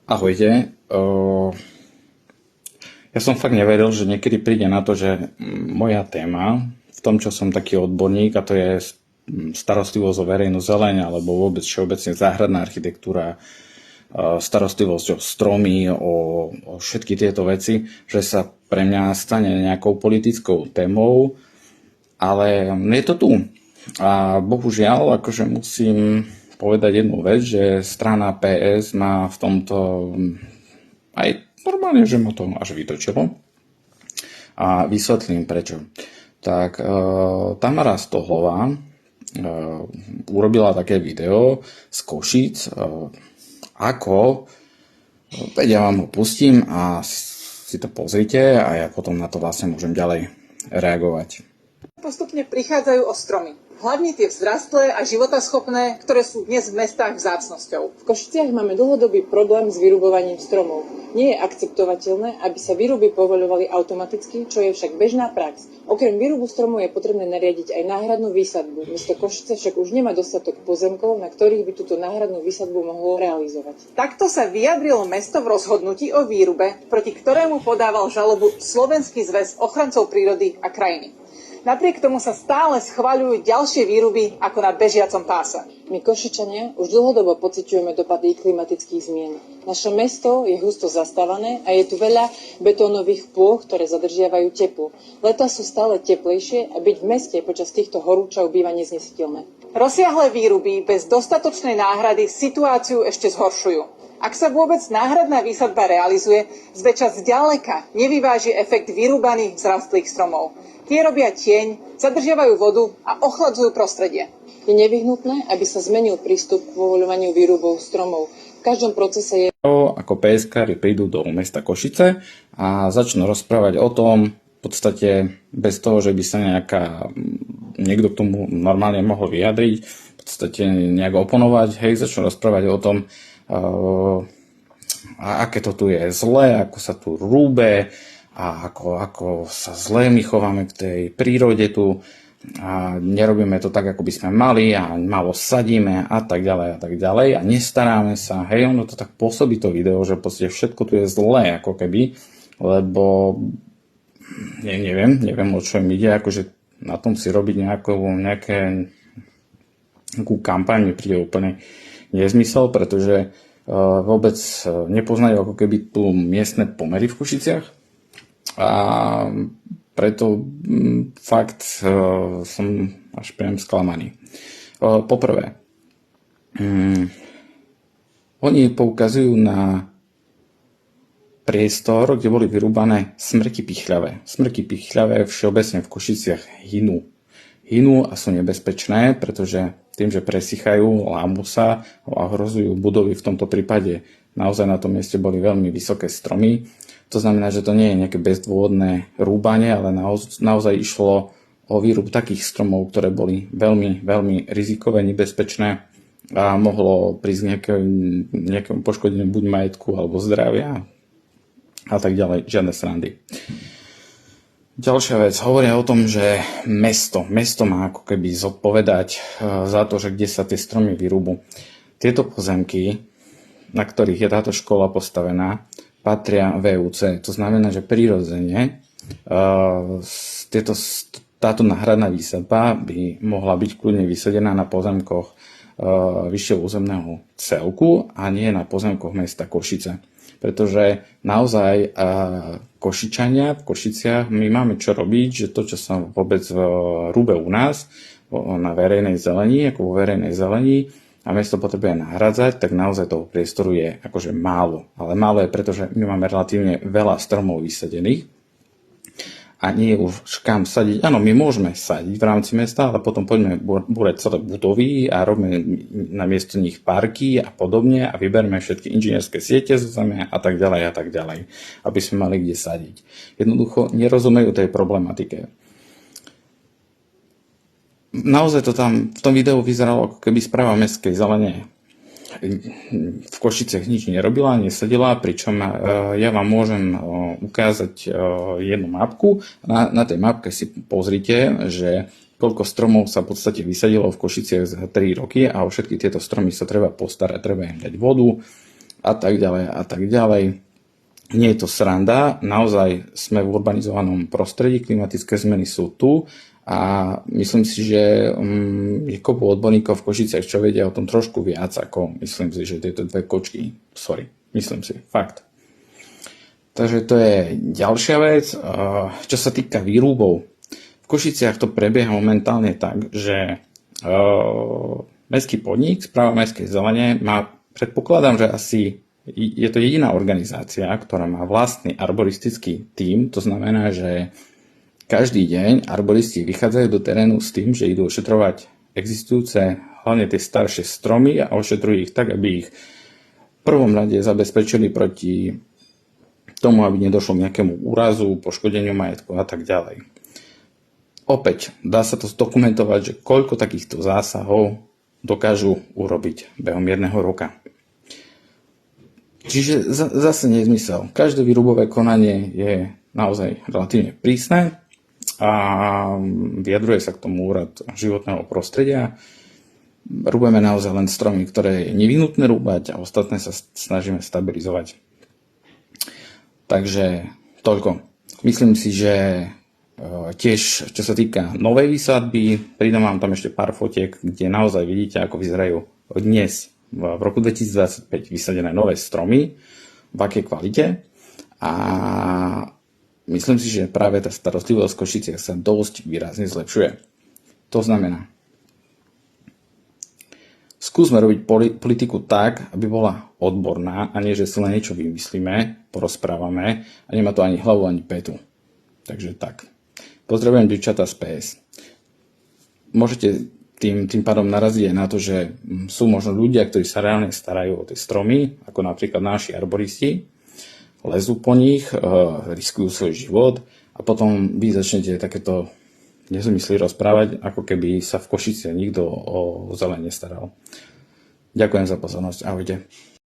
Ahojte. Ja som fakt neveril, že niekedy príde na to, že moja téma, v tom, čo som taký odborník, a to je starostlivosť o verejnú zeleň, alebo vôbec všeobecne záhradná architektúra, starostlivosť o stromy, o všetky tieto veci, že sa pre mňa stane nejakou politickou témou, ale je to tu. A bohužiaľ, akože musím povedať jednu vec, že strana PS má v tomto aj normálne, že ma to až vytočilo. A vysvetlím prečo. Tak Tamara Stohlová urobila také video z Košíc, ako, veď ja vám ho pustím a si to pozrite a ja potom na to vlastne môžem ďalej reagovať. Postupne prichádzajú o stromy. Hlavne tie vzrastlé a životaschopné, ktoré sú dnes v mestách vzácnosťou. V Košiciach máme dlhodobý problém s vyrubovaním stromov. Nie je akceptovateľné, aby sa výruby povoľovali automaticky, čo je však bežná prax. Okrem výrubu stromov je potrebné nariadiť aj náhradnú výsadbu. Mesto Košice však už nemá dostatok pozemkov, na ktorých by túto náhradnú výsadbu mohlo realizovať. Takto sa vyjadrilo mesto v rozhodnutí o výrube, proti ktorému podával žalobu Slovenský zväz ochrancov prírody a krajiny. Napriek tomu sa stále schvaľujú ďalšie výruby ako na bežiacom páse. My Košičania už dlhodobo pociťujeme dopady klimatických zmien. Naše mesto je husto zastávané a je tu veľa betónových plôch, ktoré zadržiavajú teplo. Letá sú stále teplejšie a byť v meste počas týchto horúčav býva neznesiteľné. Rozsiahle výruby bez dostatočnej náhrady situáciu ešte zhoršujú. Ak sa vôbec náhradná výsadba realizuje, zväčša zďaleka nevyváži efekt vyrúbaných vzrastlých stromov. Tie robia tieň, zadržiavajú vodu a ochladzujú prostredie. Je nevyhnutné, aby sa zmenil prístup k povoľovaniu výrubov stromov. V každom procese je... Ako PSK-ri prídu do mesta Košice a začnú rozprávať o tom, v podstate bez toho, že by sa niekto k tomu normálne mohol vyjadriť, v podstate nejak oponovať, začnú rozprávať o tom, aké to tu je zlé, ako sa tu rúbe, a ako sa zle my chováme k tej prírode tu a nerobíme to tak, ako by sme mali a malo sadíme a tak ďalej a nestaráme sa. Ono to tak pôsobí to video, že proste všetko tu je zlé, ako keby, lebo neviem o čo im ide, akože na tom si robiť nejakú kampaň mi príde úplne nezmysel, pretože vôbec nepoznajú ako keby tu miestne pomery v Košiciach. A preto fakt som až priam sklamaný. Poprvé, oni poukazujú na priestor, kde boli vyrúbané smrky pichľavé. Smrky pichľavé všeobecne v Košiciach hynú. Hynú a sú nebezpečné, pretože tým, že presychajú, lámu sa a ohrozujú budovy. V tomto prípade naozaj na tom mieste boli veľmi vysoké stromy. To znamená, že to nie je nejaké bezdôvodné rúbanie, ale naozaj išlo o výrub takých stromov, ktoré boli veľmi, veľmi rizikové, nebezpečné a mohlo prísť nejakému poškodeniu buď majetku alebo zdravia a tak ďalej. Žiadne srandy. Ďalšia vec, hovoria o tom, že mesto má ako keby zodpovedať za to, že kde sa tie stromy vyrúbu. Tieto pozemky, na ktorých je táto škola postavená, patria VUC. To znamená, že prirodzene táto náhradná výsadba by mohla byť kľudne vysadená na pozemkoch vyššieho územného celku a nie na pozemkoch mesta Košice. Pretože naozaj Košičania v Košiciach my máme čo robiť, že to, čo sa vôbec rúbe u nás na verejnej zelení, ako vo verejnej zelení, a mesto potrebuje nahradzať, tak naozaj toho priestoru je akože málo. Ale málo je, pretože my máme relatívne veľa stromov vysadených a nie je už kam sadiť. Áno, my môžeme sadiť v rámci mesta, ale potom poďme búrať celé budovy a robíme na miesto nich parky a podobne a vyberme všetky inžinierské siete zo zeme a tak ďalej, aby sme mali kde sadiť. Jednoducho nerozumejú tej problematike. Naozaj to tam v tom videu vyzeralo, ako keby správa mestskej zelene v Košicech nič nerobila, nesadila, pričom ja vám môžem ukázať jednu mapku. Na tej mapke si pozrite, že koľko stromov sa v podstate vysadilo v Košiciach za 3 roky a o všetky tieto stromy sa treba postarať, treba im dať vodu, a tak ďalej a tak ďalej. Nie je to sranda, naozaj sme v urbanizovanom prostredí, klimatické zmeny sú tu a myslím si, že je kopu odborníkov v Košiciach, čo vedia o tom trošku viac, ako myslím si, že tieto dve kočky. Myslím si, fakt. Takže to je ďalšia vec. Čo sa týka výrubov, v Košiciach to prebieha momentálne tak, že mestský podnik, Správa mestskej zelene, predpokladám, že asi je to jediná organizácia, ktorá má vlastný arboristický tím. To znamená, že každý deň arboristi vychádzajú do terénu s tým, že idú ošetrovať existujúce, hlavne tie staršie stromy a ošetrujú ich tak, aby ich v prvom rade zabezpečili proti tomu, aby nedošlo k nejakému úrazu, poškodeniu majetku a tak ďalej. Opäť, dá sa to zdokumentovať, že koľko takýchto zásahov dokážu urobiť behom jedného roka. Čiže zase nezmysel. Každé výrubové konanie je naozaj relatívne prísne a vyjadruje sa k tomu úrad životného prostredia. Rúbeme naozaj len stromy, ktoré je nevyhnutné rúbať a ostatné sa snažíme stabilizovať. Takže toľko. Myslím si, že tiež, čo sa týka novej výsadby, pridám vám tam ešte pár fotiek, kde naozaj vidíte, ako vyzerajú dnes v roku 2025 vysadené nové stromy, v akej kvalite. A myslím si, že práve tá starostlivosť v Košiciach sa dosť výrazne zlepšuje. To znamená, skúsme robiť politiku tak, aby bola odborná a nie, že si len niečo vymyslíme, porozprávame a nemá to ani hlavu, ani petu. Takže tak. Pozdravujem dievčatá z PS. Môžete tým pádom naraziť aj na to, že sú možno ľudia, ktorí sa reálne starajú o tie stromy, ako napríklad naši arboristi, lezú po nich, riskujú svoj život a potom vy začnete takéto nezmysly rozprávať, ako keby sa v Košiciach nikto o zeleň nestaral. Ďakujem za pozornosť. Ahojte.